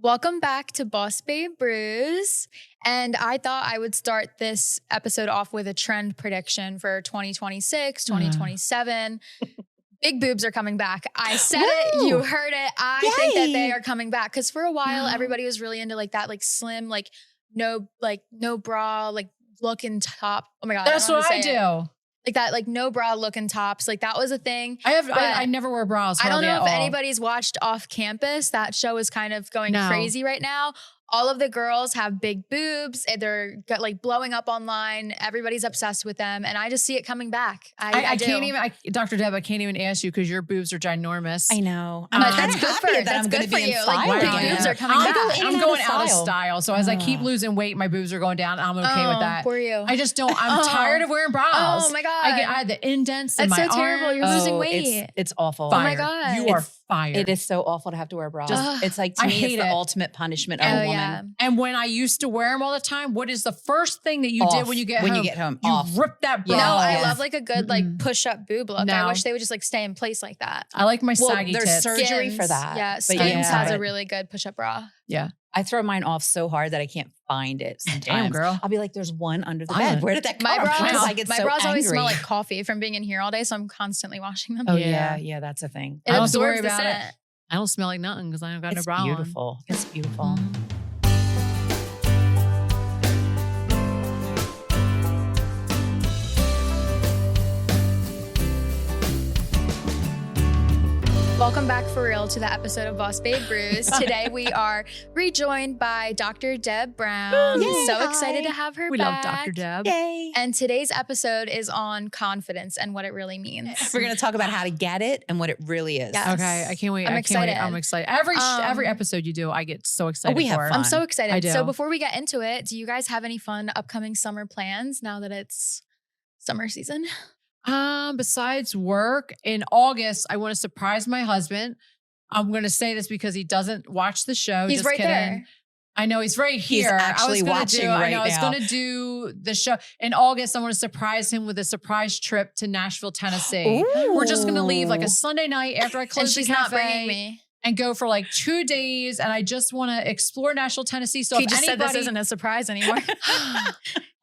Welcome back to Boss Babe Brews. And I thought I would start this episode off with a trend prediction for 2026, 2027. Big boobs are coming back. I said it. You heard it. I think that they are coming back. Because for a while, everybody was really into like that, like slim, like no bra, like looking top. Oh my God. That's what I do. Like that, like no bra looking tops. Like that was a thing. I never wear bras. I don't know if anybody's watched Off Campus. That show is kind of going crazy right now. All of the girls have big boobs and they're like blowing up online. Everybody's obsessed with them. And I just see it coming back. I can't even, Dr. Deb, I can't even ask you because your boobs are ginormous. I know. That's good for That's good for you. Like big boobs are coming back. I'm going out of style. So as I keep losing weight, my boobs are going down. I'm okay with that. Poor you. I just don't, I'm tired of wearing bras. Oh my God. I had the indents in my arm. That's so terrible. You're losing weight. It's awful. Fired. Oh my God. You are fired. It is so awful to have to wear bras. It's like, to me, it's the ultimate punishment of a woman. Yeah. And when I used to wear them all the time, what is the first thing that you did when you get home? When you get home, you rip that bra off. I love like a good like push-up boob look. I wish they would just like stay in place like that. I like my saggy tits. There's surgery for that. Yeah, Skims has a really good push-up bra. Yeah. I throw mine off so hard that I can't find it sometimes. Damn, girl. I'll be like, there's one under the bed. Where did that come from? My bras always smell like coffee from being in here all day, so I'm constantly washing them. Oh, yeah, that's a thing. It absorbs the scent. I don't smell like nothing because I don't got no bra on. It's beautiful. Welcome back for real to the episode of Boss Babe Brews. Today we are rejoined by Dr. Deb Brown. Yay, so excited to have her back. We love Dr. Deb. Yay. And today's episode is on confidence and what it really means. We're going to talk about how to get it and what it really is. Yes. Okay, I can't wait. I'm excited. I'm excited. Every episode you do, I get so excited. We have fun. I'm so excited. I do. So before we get into it, do you guys have any fun upcoming summer plans now that it's summer season? Besides work, in August, I want to surprise my husband. I'm going to say this because he doesn't watch the show. He's Just right kidding. there. I know he's right here. He's actually watching right now. I was going to do the show in August. I want to surprise him with a surprise trip to Nashville, Tennessee. Ooh. We're just going to leave like a Sunday night after I close the she's not cafe. bringing me. And go for like 2 days. And I just want to explore Nashville, Tennessee. So he just said this isn't a surprise anymore.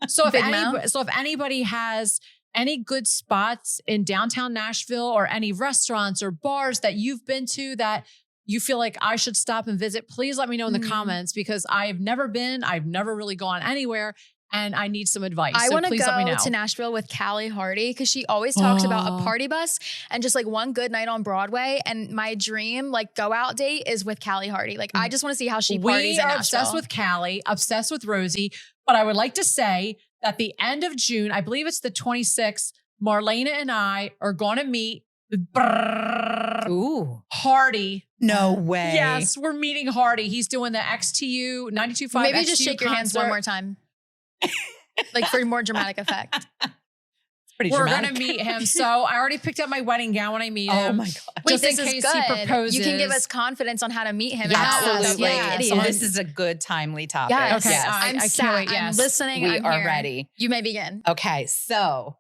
So if anybody has any good spots in downtown Nashville or any restaurants or bars that you've been to that you feel like I should stop and visit, please let me know in the comments because I've never been. I've never really gone anywhere. And I need some advice. I want to go to Nashville with Callie Hardy because she always talks about a party bus and just like one good night on Broadway. And my dream like go out date is with Callie Hardy. Like I just want to see how she parties in Nashville. We are obsessed with Callie, obsessed with Rosie. But I would like to say that the end of June, I believe it's the 26th, Marlena and I are going to meet Hardy. No way. Yes, we're meeting Hardy. He's doing the XTU 92.5 Maybe XTU just shake your hands one more time. Like for more dramatic effect. We're going to meet him. So I already picked up my wedding gown when I meet him. Oh my God. Wait, just in case he proposes. You can give us confidence on how to meet him. Absolutely. Yeah. So this is a good timely topic. Yes. Okay. Yes. I can't wait. Yes. I'm listening. We I'm are here. ready. You may begin. Okay. So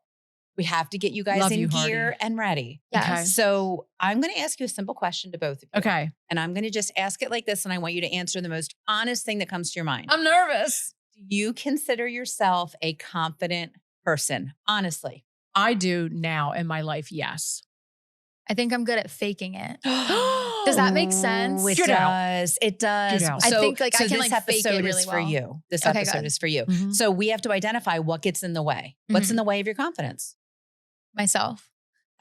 we have to get you guys in gear and ready. Yes. Okay. So I'm going to ask you a simple question to both of you. Okay. And I'm going to just ask it like this. And I want you to answer the most honest thing that comes to your mind. I'm nervous. Do you consider yourself a confident person? Honestly. I do now in my life, yes. I think I'm good at faking it. Does that make sense? It does. It does. I think like I can like fake it really is for well. you. This episode is for you. Mm-hmm. So we have to identify what gets in the way. What's in the way of your confidence? Myself.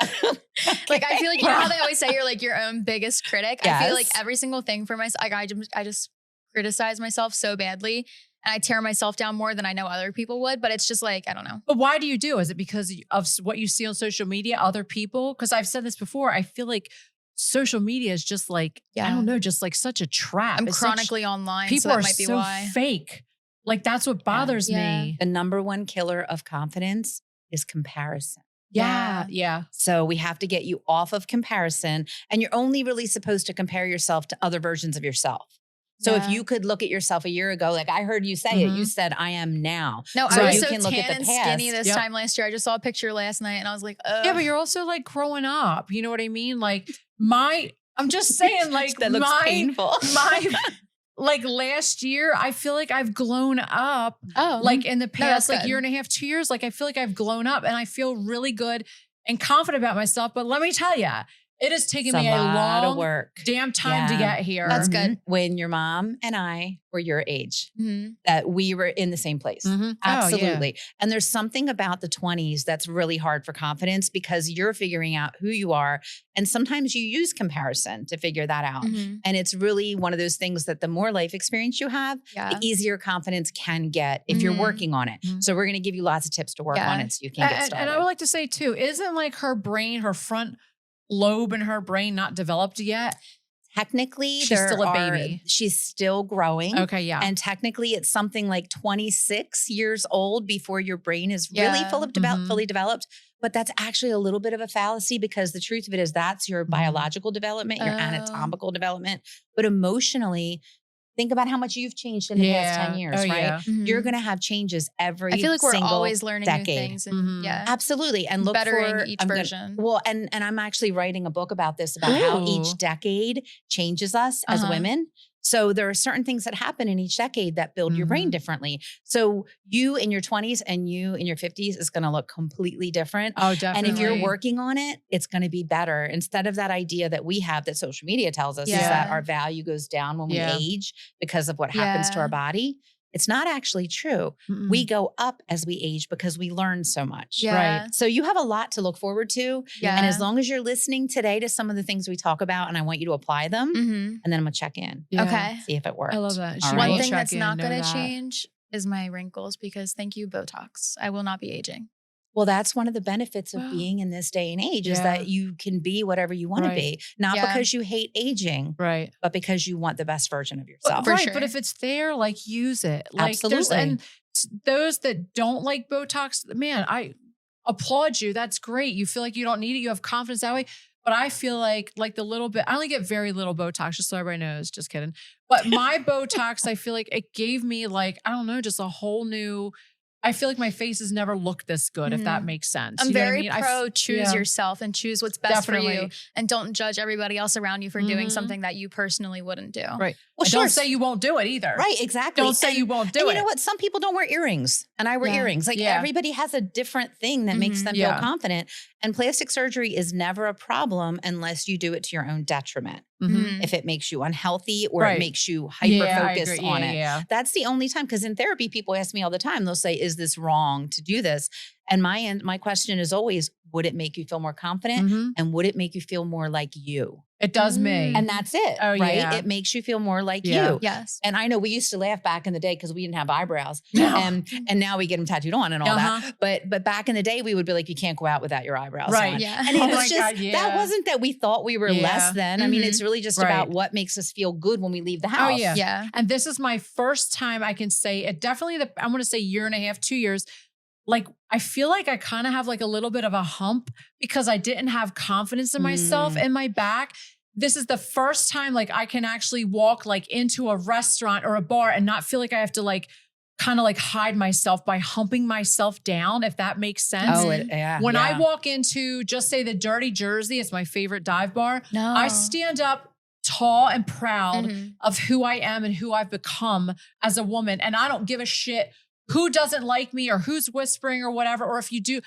Like I feel like you know how they always say you're like your own biggest critic. Yes. I feel like every single thing for myself, like I just criticize myself so badly. And I tear myself down more than I know other people would. But it's just like, I don't know. But why do you do? Is it because of what you see on social media, other people? Because I've said this before. I feel like social media is just like, I don't know, just like such a trap. I'm chronically online. People so that are might be so why. fake. Like that's what bothers me. The number one killer of confidence is comparison. Yeah. So we have to get you off of comparison. And you're only really supposed to compare yourself to other versions of yourself. So if you could look at yourself a year ago, like I heard you say it, you said, I am now. No, so I was you so can look tan at the and past. skinny this time last year. I just saw a picture last night and I was like, ugh. Yeah, but you're also like growing up. You know what I mean? Like I'm just saying like that looks painful. like last year, I feel like I've grown up. Oh, like in the past, like year and a half, 2 years, like I feel like I've grown up and I feel really good and confident about myself. But let me tell you, it has taken me a lot long of work. damn time to get here. That's good. When your mom and I were your age, that we were in the same place. Absolutely. Oh, yeah. And there's something about the 20s that's really hard for confidence because you're figuring out who you are. And sometimes you use comparison to figure that out. And it's really one of those things that the more life experience you have, the easier confidence can get if you're working on it. So we're going to give you lots of tips to work on it so you can get started. And I would like to say too, isn't like her brain, her front lobe in her brain not developed yet? Technically, she's still a baby. She's still growing. Okay, yeah. And technically, it's something like 26 years old before your brain is really fully developed. But that's actually a little bit of a fallacy because the truth of it is that's your biological development, your anatomical development. But emotionally, think about how much you've changed in the past 10 years, right? Yeah. You're going to have changes every I feel like we're always learning decade. new things. And Absolutely. And look bettering each version. And I'm actually writing a book about this, about how each decade changes us as women. So there are certain things that happen in each decade that build your brain differently. So you in your 20s and you in your 50s is going to look completely different. Oh, definitely. And if you're working on it, it's going to be better. Instead of that idea that we have that social media tells us is that our value goes down when we age because of what happens to our body. It's not actually true. We go up as we age because we learn so much. Right. So you have a lot to look forward to. And as long as you're listening today to some of the things we talk about, and I want you to apply them, and then I'm going to check in. Okay. See if it works. I love that. One thing that's not going to change is my wrinkles because thank you, Botox. I will not be aging. Well, that's one of the benefits of being in this day and age is that you can be whatever you want to be. Not because you hate aging, but because you want the best version of yourself. But if it's there, like use it. Like, absolutely. And those that don't like Botox, man, I applaud you. That's great. You feel like you don't need it. You have confidence that way. But I feel like the little bit, I only get very little Botox, just so everybody knows, just kidding. But my Botox, I feel like it gave me I don't know, just a whole new, I feel like my face has never looked this good, if that makes sense. I'm very pro choose yourself and choose what's best for you and don't judge everybody else around you for doing something that you personally wouldn't do. Right. Well, don't say you won't do it either. Right, exactly. Don't say you won't do it. You know what? Some people don't wear earrings and I wear earrings. Everybody has a different thing that makes them feel confident. And plastic surgery is never a problem unless you do it to your own detriment. If it makes you unhealthy or it makes you hyper-focused on it. That's the only time. Because in therapy, people ask me all the time, they'll say, is this wrong to do this? And my question is always, would it make you feel more confident? And would it make you feel more like you? It does me. And that's it, right? Yeah. It makes you feel more like you. Yes. And I know we used to laugh back in the day because we didn't have eyebrows. And now we get them tattooed on and all that. But back in the day, we would be like, you can't go out without your eyebrows on. Yeah. And it was just, that wasn't that we thought we were less than. I mean, it's really just about what makes us feel good when we leave the house. Oh, yeah. And this is my first time I can say it definitely, I'm going to say year and a half, 2 years. I feel like I kind of have a little bit of a hump because I didn't have confidence in myself and my back. This is the first time I can actually walk into a restaurant or a bar and not feel like I have to kind of hide myself by humping myself down, if that makes sense. Oh, when I walk into, just say the Dirty Jersey, it's my favorite dive bar. I stand up tall and proud of who I am and who I've become as a woman. And I don't give a shit who doesn't like me or who's whispering or whatever. Or if you do,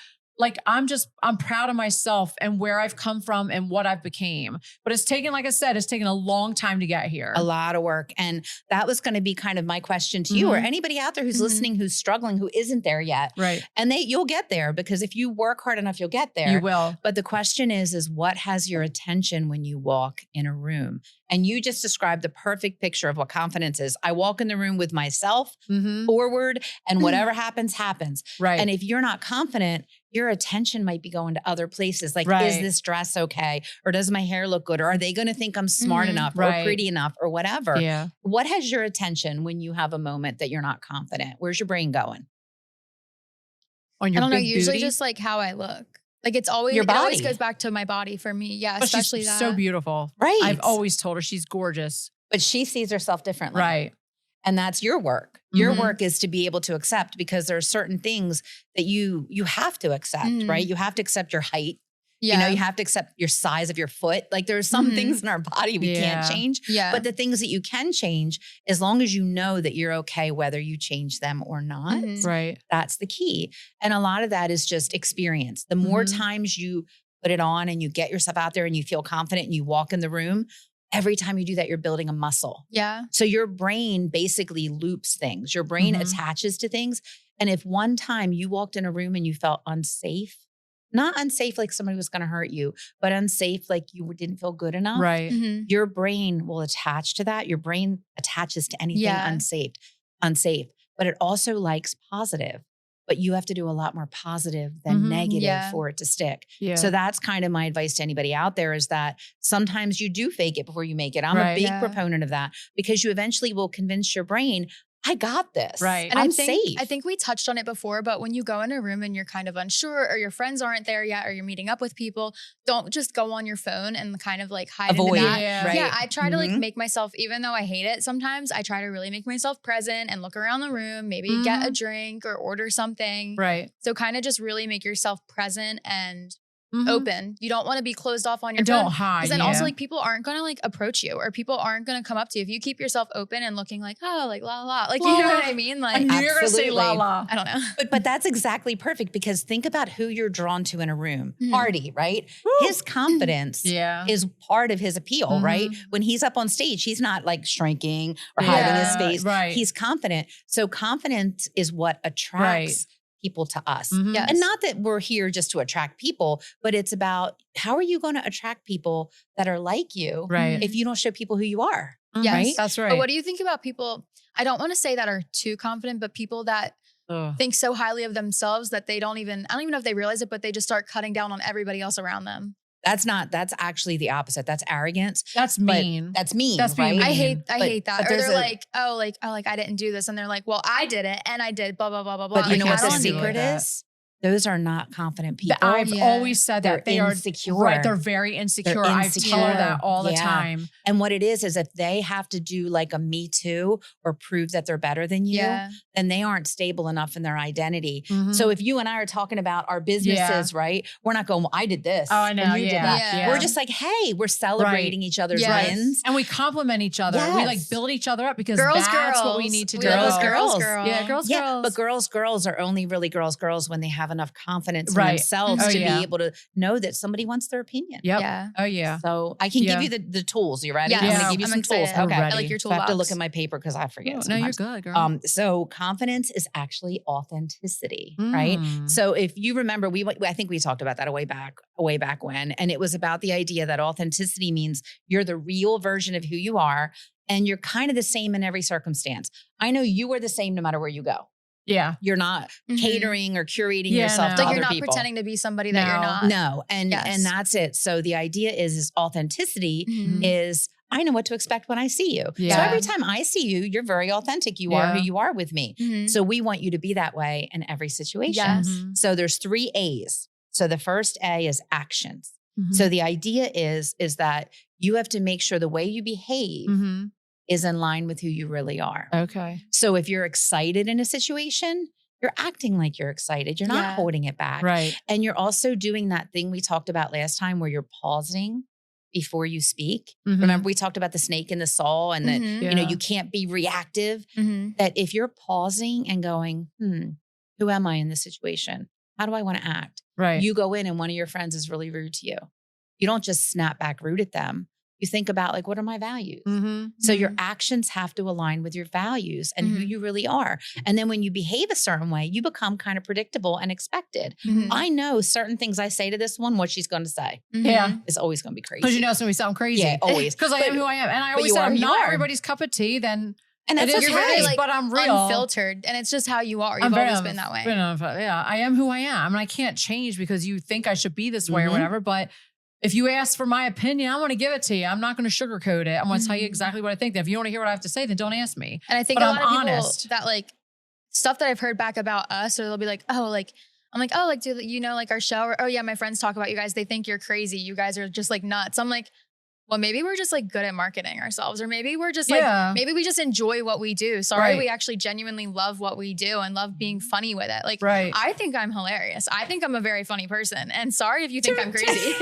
I'm proud of myself and where I've come from and what I've became. But it's taken, like I said, it's taken a long time to get here. A lot of work. And that was going to be kind of my question to you or anybody out there who's listening, who's struggling, who isn't there yet. Right. And you'll get there because if you work hard enough, you'll get there. You will. But the question is what has your attention when you walk in a room? And you just described the perfect picture of what confidence is. I walk in the room with myself forward and whatever happens, happens. Right. And if you're not confident, your attention might be going to other places. Is this dress okay? Or does my hair look good? Or are they going to think I'm smart enough or pretty enough or whatever? Yeah. What has your attention when you have a moment that you're not confident? Where's your brain going? On your I don't know. big Usually booty? just how I look. It's always, your body. It always goes back to my body for me. Yeah. But especially she's that. so beautiful. Right. I've always told her she's gorgeous. But she sees herself differently. Right. And that's your work. Your work is to be able to accept because there are certain things that you have to accept, right? You have to accept your height. You know, you have to accept your size of your foot. Like there's some things in our body we can't change. Yeah. But the things that you can change, as long as you know that you're okay, whether you change them or not, right? That's the key. And a lot of that is just experience. The more times you put it on and you get yourself out there and you feel confident and you walk in the room, every time you do that, you're building a muscle. Yeah. So your brain basically loops things. Your brain attaches to things. And if one time you walked in a room and you felt unsafe, not unsafe like somebody was going to hurt you, but unsafe like you didn't feel good enough. Right. Your brain will attach to that. Your brain attaches to anything unsafe, but it also likes positive. But you have to do a lot more positive than negative for it to stick. Yeah. So that's kind of my advice to anybody out there is that sometimes you do fake it before you make it. I'm a big proponent of that because you eventually will convince your brain, I got this. Right. And I'm safe. I safe. think we touched on it before, but when you go in a room and you're kind of unsure or your friends aren't there yet or you're meeting up with people, don't just go on your phone and kind of like hide Avoid. into that. Right. Yeah, I try to like make myself, even though I hate it sometimes, I try to really make myself present and look around the room, maybe get a drink or order something. Right. So kind of just really make yourself present and open. You don't want to be closed off on your and phone. Don't hide. Because then also like people aren't going to like approach you or people aren't going to come up to you. If you keep yourself open and looking like, oh, like la la, like, you know what I mean? Like, I knew you were going to say la la. I don't know. But that's exactly perfect because think about who you're drawn to in a room. Party, right? Woo. His confidence is part of his appeal, right? When he's up on stage, he's not like shrinking or hiding his face. Right. He's confident. So confidence is what attracts people to us. Yes. And not that we're here just to attract people, but it's about how are you going to attract people that are like you if you don't show people who you are? Yes, right? That's right. But what do you think about people, I don't want to say that are too confident, but people that think so highly of themselves that they don't even, I don't even know if they realize it, but they just start cutting down on everybody else around them. That's actually the opposite. That's arrogance. That's mean. That's mean. That's right? mean. I hate that. But Or they're like, oh, I didn't do this. And they're like, well, I did it and I did blah, blah, blah, blah, blah. But you know like, what the I don't do secret it. is? Those are not confident people. I've always said that They're they insecure. are right. They're very insecure. I tell her that all the time. And what it is if they have to do like a me too or prove that they're better than you, then they aren't stable enough in their identity. So if you and I are talking about our businesses, right? We're not going, well, I did this. Oh, I know. And you did that. We're just like, hey, we're celebrating each other's wins. And we compliment each other. Yes. We like build each other up because girls, that's what we need to do. Girls. Yeah, girls. But girls are only really girls when they have enough confidence in themselves to be able to know that somebody wants their opinion. Yep. Yeah. Oh yeah. So I can give you the tools. You ready? Yes. I'm going to give you some tools. excited. Okay. I like your So I have to toolbox. look at my paper because I forget. No, you're sometimes. good, girl. So confidence is actually authenticity, right? So if you remember, I think we talked about that way back when, and it was about the idea that authenticity means you're the real version of who you are, and you're kind of the same in every circumstance. I know you are the same no matter where you go. Yeah. You're not catering or curating yourself to Like other you're not people. pretending to be somebody that you're not. No. And that's it. So the idea is authenticity is I know what to expect when I see you. Yeah. So every time I see you, you're very authentic. You are who you are with me. So we want you to be that way in every situation. Yes. So there's 3 A's. So the first A is actions. So the idea is that you have to make sure the way you behave is in line with who you really are. Okay. So if you're excited in a situation, you're acting like you're excited. You're not holding it back. Right. And you're also doing that thing we talked about last time where you're pausing before you speak. Remember we talked about the snake and the saw and that, you know, you can't be reactive. That if you're pausing and going, who am I in this situation? How do I want to act? Right. You go in and one of your friends is really rude to you. You don't just snap back rude at them. You think about like, what are my values? So your actions have to align with your values and who you really are. And then when you behave a certain way, you become kind of predictable and expected. I know certain things I say to this one, what she's going to say. Yeah. It's always going to be crazy. Because you know it's going to sound crazy. Yeah, always. Because I am who I am. And I always say I'm not everybody's cup of tea, then and that's you're okay. really like, but I'm real. Unfiltered. And it's just how you are. You've always been that way. Yeah, I am who I am. And I can't change because you think I should be this way or whatever. But if you ask for my opinion, I'm going to give it to you. I'm not going to sugarcoat it. I'm going to tell you exactly what I think. If you want to hear what I have to say, then don't ask me. And I think a lot of people that like stuff that I've heard back about us, or they'll be like, oh, like, I'm like, oh, like, do you know, like our show? Or, oh yeah, my friends talk about you guys. They think you're crazy. You guys are just like nuts. I'm like, well, maybe we're just like good at marketing ourselves, or maybe we're just like, maybe we just enjoy what we do. Sorry, we actually genuinely love what we do and love being funny with it. Like, I think I'm hilarious. I think I'm a very funny person. And sorry if you think I'm crazy.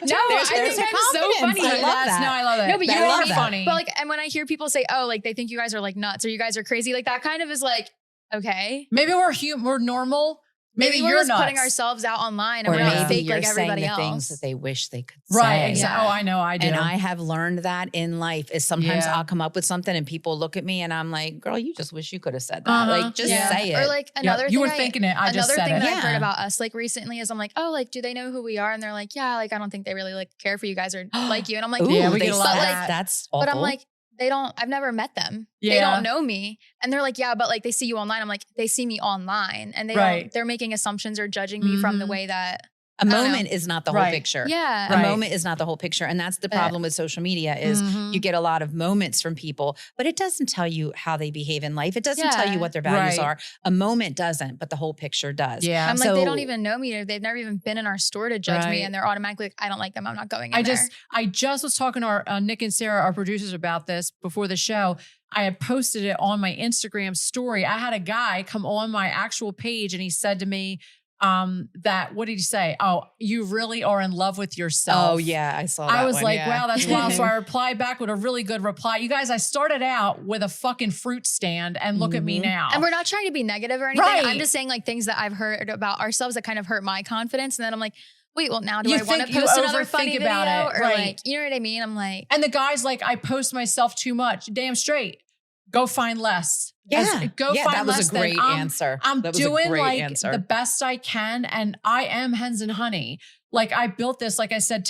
No, I think I'm so funny. I love that. No, I love that. No, but you are funny. But like, and when I hear people say, oh, like they think you guys are like nuts or you guys are crazy, like that kind of is like, okay. Maybe we're normal. Maybe we're just putting ourselves out online and we're not fake like everybody else. Things that they wish they could say. Right. Exactly. Oh, I know. I do. And I have learned that in life is sometimes I'll come up with something and people look at me and I'm like, girl, you just wish you could have said that. Like, just say it. Or like another thing. You were thinking it. I just said it. Another thing that I've heard about us like recently is I'm like, oh, like, do they know who we are? And they're like, yeah, like, I don't think they really like care for you guys or like you. And I'm like, yeah, we get a lot of that. That's awful. But I'm like, I've never met them. Yeah. They don't know me. And they're like, yeah, but like they see you online. I'm like, they see me online and they're making assumptions or judging me from the way that a moment is not the whole picture. Yeah. A moment is not the whole picture. And that's the problem with social media is you get a lot of moments from people, but it doesn't tell you how they behave in life. It doesn't tell you what their values are. A moment doesn't, but the whole picture does. Yeah. I'm like, they don't even know me or they've never even been in our store to judge me. And they're automatically like, I don't like them. I'm not going in there. I just was talking to our Nick and Sarah, our producers, about this before the show. I had posted it on my Instagram story. I had a guy come on my actual page and he said to me, that, what did he say? Oh, you really are in love with yourself. Oh yeah. I saw that. I was like, wow, that's wild. So I replied back with a really good reply. You guys, I started out with a fucking fruit stand and look at me now. And we're not trying to be negative or anything. I'm just saying like things that I've heard about ourselves that kind of hurt my confidence. And then I'm like, wait, well now do I want to post another funny video? Or like, you know what I mean? I'm like. And the guy's like, I post myself too much. Damn straight. Go find less. Find less. That was a great answer. I'm doing like the best I can. And I am Hens and Honey. Like I built this, like I said,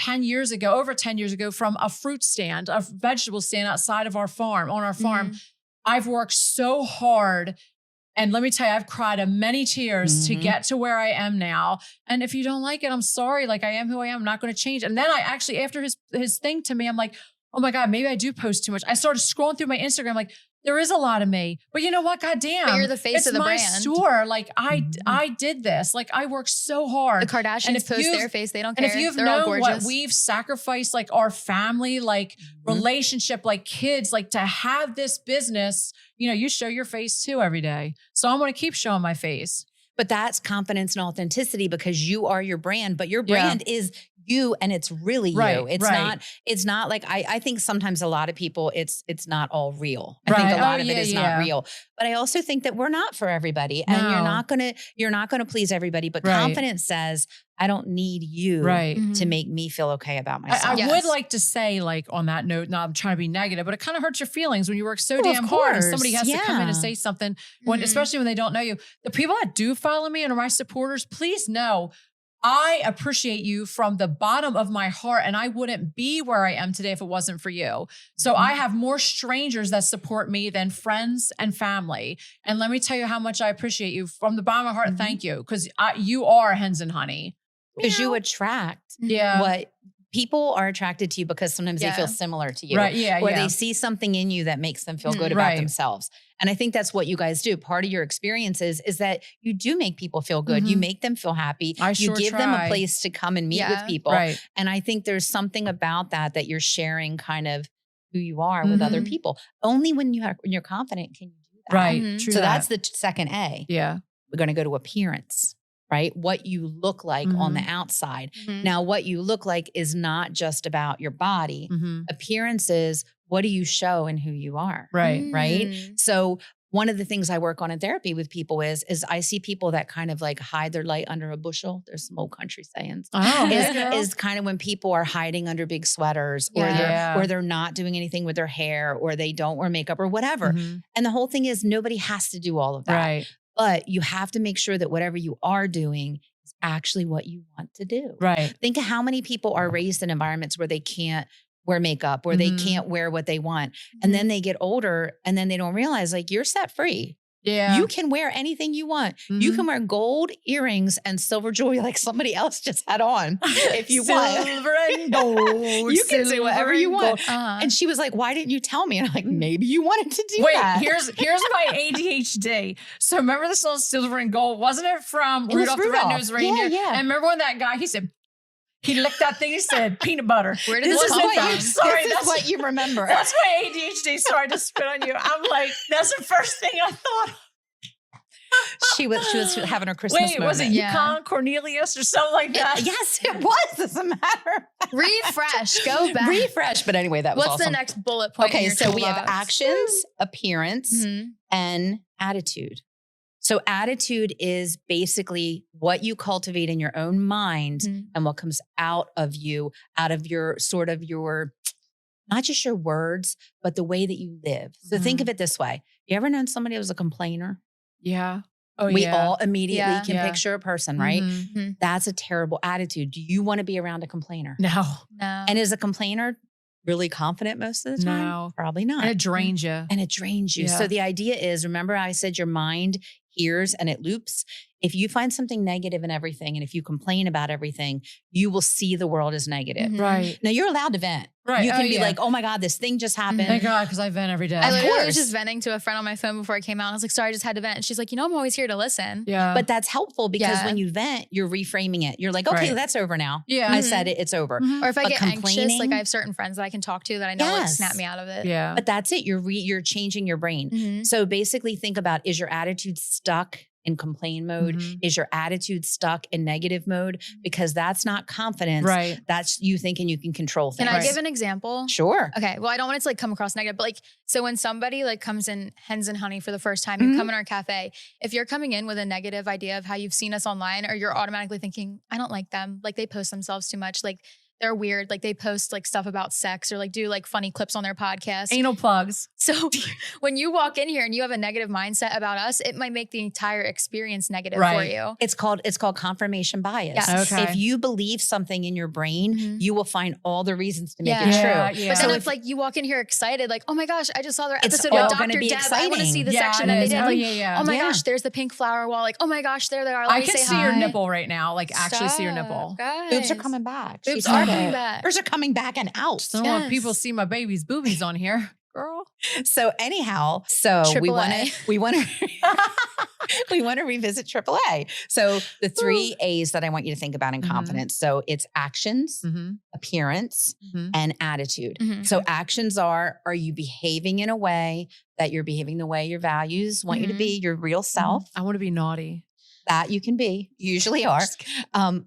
over 10 years ago from a fruit stand, a vegetable stand outside of our farm, on our farm. I've worked so hard. And let me tell you, I've cried many tears to get to where I am now. And if you don't like it, I'm sorry. Like I am who I am. I'm not going to change. And then I actually, after his thing to me, I'm like, oh my God, maybe I do post too much. I started scrolling through my Instagram, like, there is a lot of me, but you know what? God damn. But you're the face of the brand. It's my store. Like I did this. Like I worked so hard. The Kardashians post their face. They don't care. And if you've known what we've sacrificed, like our family, like relationship, like kids, like to have this business, you know, you show your face too every day. So I'm going to keep showing my face. But that's confidence and authenticity because you are your brand, but your brand is you and it's really you. It's not like, I think sometimes a lot of people, it's not all real. I think a lot of it is not real, but I also think that we're not for everybody and you're not going to please everybody, but confidence says, I don't need you to make me feel okay about myself. I would like to say, like on that note, not I'm trying to be negative, but it kind of hurts your feelings when you work so damn hard and somebody has to come in and say something, especially when they don't know you. The people that do follow me and are my supporters, please know I appreciate you from the bottom of my heart and I wouldn't be where I am today if it wasn't for you. So I have more strangers that support me than friends and family. And let me tell you how much I appreciate you from the bottom of my heart. Thank you. Because you are Hens and Honey. Because you attract what people are attracted to you because sometimes they feel similar to you. Or they see something in you that makes them feel good about themselves. And I think that's what you guys do. Part of your experiences is that you do make people feel good. You make them feel happy. You give them a place to come and meet with people. And I think there's something about that you're sharing kind of who you are with other people. Only when you're confident can you do that. True. So that's the second A. Yeah. We're going to go to appearance. Right? What you look like on the outside. Now, what you look like is not just about your body. Appearance is what do you show and who you are. Right? So one of the things I work on in therapy with people is I see people that kind of like hide their light under a bushel. There's some old country sayings. Is kind of when people are hiding under big sweaters or they're not doing anything with their hair or they don't wear makeup or whatever. And the whole thing is nobody has to do all of that. But you have to make sure that whatever you are doing is actually what you want to do. Think of how many people are raised in environments where they can't wear makeup, where they can't wear what they want. And then they get older and then they don't realize like you're set free. You can wear anything you want. You can wear gold earrings and silver jewelry like somebody else just had on if you want. Silver and gold. You can do whatever you want. And she was like, why didn't you tell me? And I'm like, maybe you wanted to do that. Here's my ADHD. So remember the song Silver and Gold? Wasn't it from Rudolph the Red-Nosed Reindeer? And remember when that guy, he said, He licked that thing. He said, peanut butter. Where did this come from? Sorry, that's what you remember. That's my ADHD. Sorry to spit on you. I'm like, that's the first thing I thought of. She was having her Christmas moment. Was it Yukon Cornelius or something like that? Yes, it was. Doesn't matter. Refresh. Go back. Refresh. But anyway, that was What's awesome. the next bullet point? Okay, so we have actions, appearance, Mm-hmm. and attitude. So attitude is basically what you cultivate in your own mind and what comes out of your sort of your, not just your words, but the way that you live. So think of it this way. You ever known somebody who was a complainer? Yeah. We all immediately can Yeah. picture a person, right? Mm-hmm. That's a terrible attitude. Do you want to be around a complainer? No. And is a complainer really confident most of the time? No. Probably not. And it drains you. And it drains you. Yeah. So the idea is, remember I said your mind hears and it loops. If you find something negative in everything, and if you complain about everything, you will see the world as negative. Right. Now you're allowed to vent. Right. You can be like, oh my God, this thing just happened. Thank God, because I vent every day. I literally course. was just venting to a friend on my phone before I came out. I was like, sorry, I just had to vent. And she's like, I'm always here to listen. Yeah. But that's helpful because Yeah. when you vent, you're reframing it. You're like, okay, Right. that's over now. Yeah. I said it, it's over. Or if I But get anxious, complaining- like I have certain friends that I can talk to that I know like Yes. snap me out of it. Yeah. But that's it. You're changing your brain. Mhm. So basically think about, is your attitude stuck in complain mode? Mhm. Is your attitude stuck in negative mode? Because that's not confidence. Right. That's you thinking you can control Can things. I give an example? Sure. Okay. Well, I don't want it to like come across negative, but like, so when somebody like comes in Hens and Honey for the first time, you come in our cafe, if you're coming in with a negative idea of how you've seen us online, or you're automatically thinking, I don't like them. Like they post themselves too much. Like they're weird. Like they post like stuff about sex or like do like funny clips on their podcast. Anal plugs. So when you walk in here and you have a negative mindset about us, it might make the entire experience negative for Right. you. It's called confirmation bias. Yes. Okay. If you believe something in your brain, Mhm. you will find all the reasons to make Yeah. it Yeah, true. yeah. But So then if like you walk in here excited, like, oh my gosh, I just saw their It's episode all with gonna Dr. be Deb. I want to see the Yeah, section it that they is. did. Oh, Like, yeah. oh my Yeah. gosh, there's the pink flower wall. Like, oh my gosh, there they are. Let I me can say see hi. your nipple right now. Like actually see your Stop, nipple. guys. boobs are coming back. Boobs She's are on coming it. back. Hers are coming back and out. Don't want people to see my baby's boobies on here, girl. So anyhow, we want to revisit AAA. So the 3 A's that I want you to think about in confidence. So it's actions, appearance, and attitude. Mhm. So actions are you behaving in a way that you're behaving the way your values want you to be, your real self? I want to be naughty. That you can be, you usually are.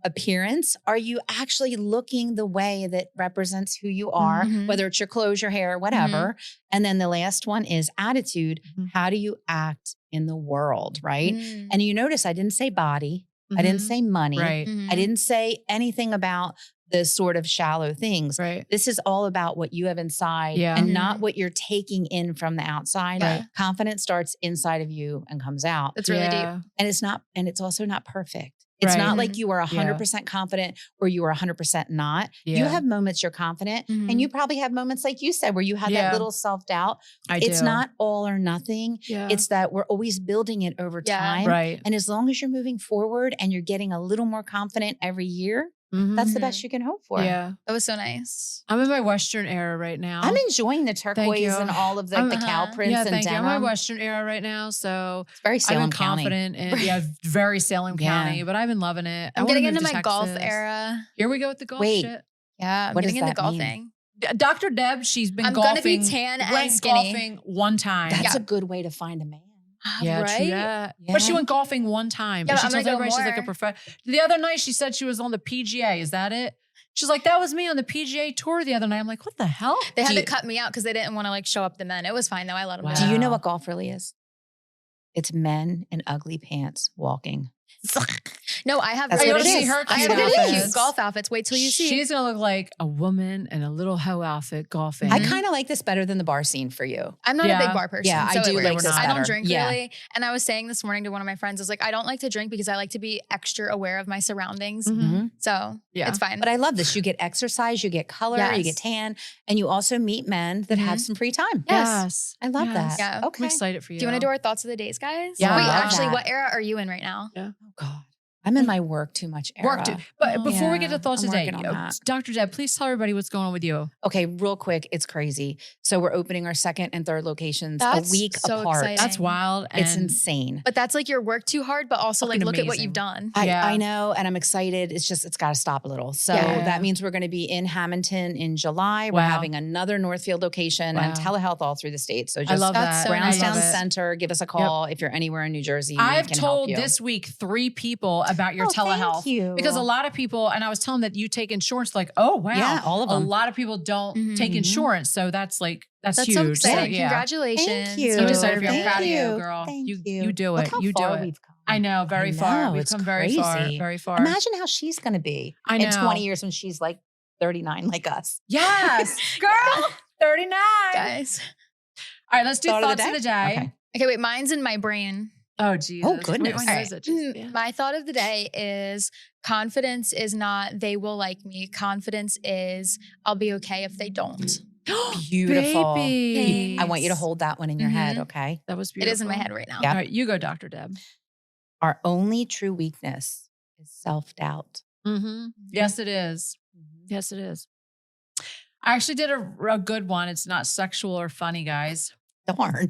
Appearance, are you actually looking the way that represents who you are, Mhm. whether it's your clothes, your hair, whatever. And then the last one is attitude. How do you act in the world, right? Mm. And you notice I didn't say body. I didn't say money. Right. Mhm. I didn't say anything about the sort of shallow things. Right. This is all about what you have inside Yeah. and not what you're taking in from the outside. Right. Confidence starts inside of you and comes out. That's really deep. And it's also not perfect. It's Right. not like you are 100% confident or you are 100% not. You Yeah. have moments you're confident Mhm. and you probably have moments like you said, where you had Yeah. that little self-doubt. It's do. not all or nothing. Yeah. It's that we're always building it over Yeah. time. right. And as long as you're moving forward and you're getting a little more confident every year, that's the best you can hope for. Yeah. That was so nice. I'm in my Western era right now. I'm enjoying the turquoise you. and all of the cow prints yeah, and thank you. I'm in denim. my Western era right now, so It's very I've Salem been County. confident and very Salem Yeah. County, but I've been loving it. I I'm wanna getting move into to my golf Texas. era. Here we go with the golf Wait. shit. Yeah, I'm What getting does into that mean? golfing. Dr. Deb, she's been I'm golfing. gonna be tan and went skinny. golfing one time. That's a good way to find a man. Yeah, right? true that. Yeah. But she went golfing one time. Yeah, But she but I'm tells gonna go everybody she's like a more. professional. The other night she said she was on the PGA. Is that it? She's like, that was me on the PGA tour the other night. I'm like, what the hell? They had Do to you- cut me out because they didn't want to like show up the men. It was fine though. I let them Wow. Do you know Wow. what golf really is? It's men in ugly pants walking. No, I have That's really what it cute. is. Her I have cute really outfits. cute golf outfits. Wait till you see. She's gonna look like a woman in a little hoe outfit golfing. I kind of like this better than the bar scene for you. I'm not a Yeah. big bar person. Yeah, I so do it like works. this I don't better. drink Yeah. really. And I was saying this morning to one of my friends, I was like, I don't like to drink because I like to be extra aware of my surroundings. Mhm. So Yeah. it's fine. But I love this. You get exercise, you get color, you Yes. get tan, and you also meet men that have some free time. Yes. I love that. Yeah. I'm Okay. excited for you. Do you want to do our thoughts of the days, guys? Yeah. Wait, I love actually, that. what era are you in right now? Oh God. I'm in my work too much era. But before we get to thoughts today, Dr. Deb, please tell everybody what's going on with you. Okay, real quick. It's crazy. So we're opening our second and third locations a week apart. Exciting. That's wild. It's insane. But that's like your work too hard, but also like look at what you've done. I know. And I'm excited. It's got to stop a little. So that means we're going to be in Hamilton in July. We're having another Northfield location and telehealth all through the state. So just I love that. Brownstown Center. Give us a call if you're anywhere in New Jersey. I've told this week 3 people about your telehealth. Thank you. Because a lot of people, and I was telling them that you take insurance, like, oh, wow. Yeah, all of them. A lot of people don't take insurance. So that's huge. So exciting. Congratulations. Thank you. I'm excited for you. I'm proud of you, girl. You do it. You do it. We've come. I know, very far. We've come very far. Very far. Imagine how she's going to be in 20 years when she's like 39 like us. Yes, girl. 39. Guys. All right, let's do thoughts of the day. Okay, wait, mine's in my brain. Oh, Jesus. Oh, goodness. My thought of the day is confidence is not they will like me. Confidence is I'll be okay if they don't. Beautiful. Baby. I want you to hold that one in your head, okay? That was beautiful. It is in my head right now. Yep. All right, you go, Dr. Deb. Our only true weakness is self-doubt. Yes, it is. Yes, it is. I actually did a good one. It's not sexual or funny, guys. Darn.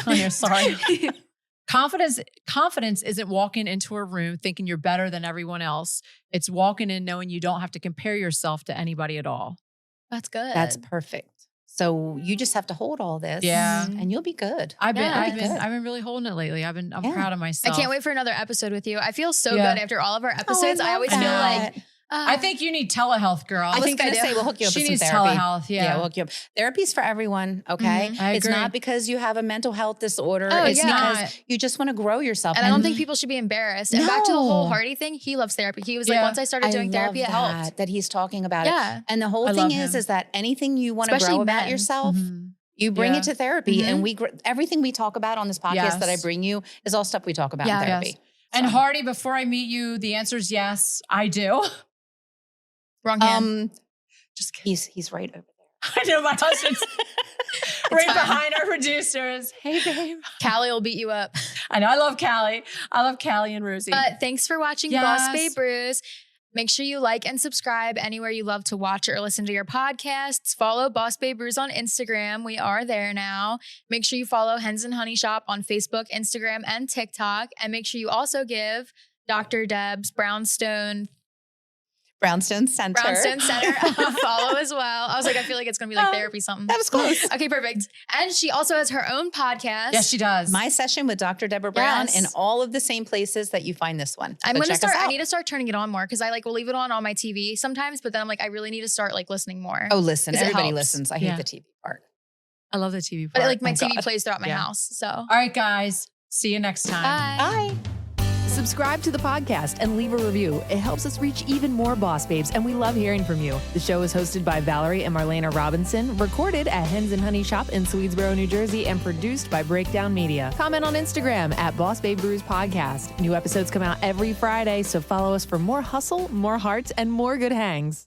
I'm sorry. Confidence isn't walking into a room thinking you're better than everyone else. It's walking in knowing you don't have to compare yourself to anybody at all. That's good. That's perfect. So you just have to hold all this, and you'll be good. I've been really holding it lately. I'm proud of myself. I can't wait for another episode with you. I feel so good after all of our episodes. I always feel like I think you need telehealth, girl. I was going to say we'll hook you up with some therapy. Telehealth, yeah, we'll hook you up. Therapy's for everyone, okay? It's not because you have a mental health disorder. It's because you just want to grow yourself. And I don't think people should be embarrassed. And back to the whole Hardy thing, he loves therapy. He was like, once I started doing therapy, it helped. That he's talking about it. And the whole thing is that anything you want to grow about yourself, you bring it to therapy. And everything we talk about on this podcast that I bring you is all stuff we talk about in therapy. Yes. And Hardy, before I meet you, the answer is yes, I do. Wrong hand. Just kidding. He's right over there. I know my husband's right behind our producers. Hey, babe. Callie will beat you up. I know. I love Callie. I love Callie and Rosie. But thanks for watching Boss Babe Brews. Make sure you like and subscribe anywhere you love to watch or listen to your podcasts. Follow Boss Babe Brews on Instagram. We are there now. Make sure you follow Hens and Honey Shop on Facebook, Instagram, and TikTok. And make sure you also give Dr. Deb's Brownstone Center a follow as well. I was like, I feel like it's going to be like therapy something. That was close. Okay, perfect. And she also has her own podcast. Yes, she does. My Session with Dr. Deborah Brown in all of the same places that you find this one. I need to start turning it on more because I will leave it on my TV sometimes, but then I'm like, I really need to start listening more. Oh, listen, everybody listens. I hate the TV part. I love the TV part. But my TV plays throughout my house. So, all right, guys, see you next time. Bye. Subscribe to the podcast and leave a review. It helps us reach even more boss babes, and we love hearing from you. The show is hosted by Valerie and Marlena Robinson, recorded at Hens and Honey Shop in Swedesboro, New Jersey, and produced by Breakdown Media. Comment on Instagram at Boss Babe Brews Podcast. New episodes come out every Friday, so follow us for more hustle, more hearts, and more good hangs.